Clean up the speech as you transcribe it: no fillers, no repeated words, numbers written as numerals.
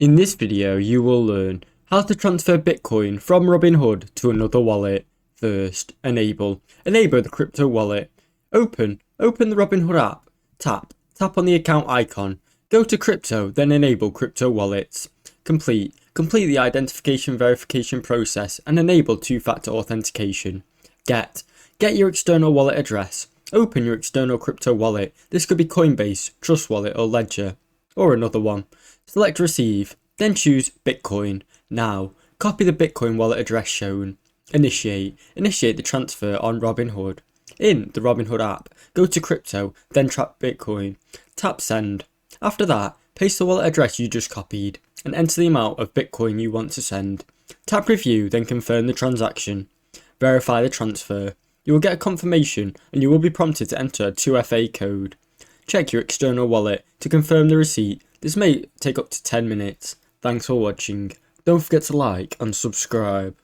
In this video, you will learn how to transfer Bitcoin from Robinhood to another wallet. First, enable the crypto wallet. Open the Robinhood app. Tap on the account icon. Go to crypto, then enable crypto wallets. Complete the identification verification process and enable two-factor authentication. Get your external wallet address. Open your external crypto wallet. This could be Coinbase, Trust Wallet or Ledger, or another one. Select receive, then choose Bitcoin. Now, copy the Bitcoin wallet address shown. Initiate the transfer on Robinhood. In the Robinhood app, go to crypto, then tap Bitcoin. Tap send. After that, paste the wallet address you just copied and enter the amount of Bitcoin you want to send. Tap review, then confirm the transaction. Verify the transfer. You will get a confirmation and you will be prompted to enter a 2FA code. Check your external wallet to confirm the receipt. This may take up to 10 minutes. Thanks for watching. Don't forget to like and subscribe.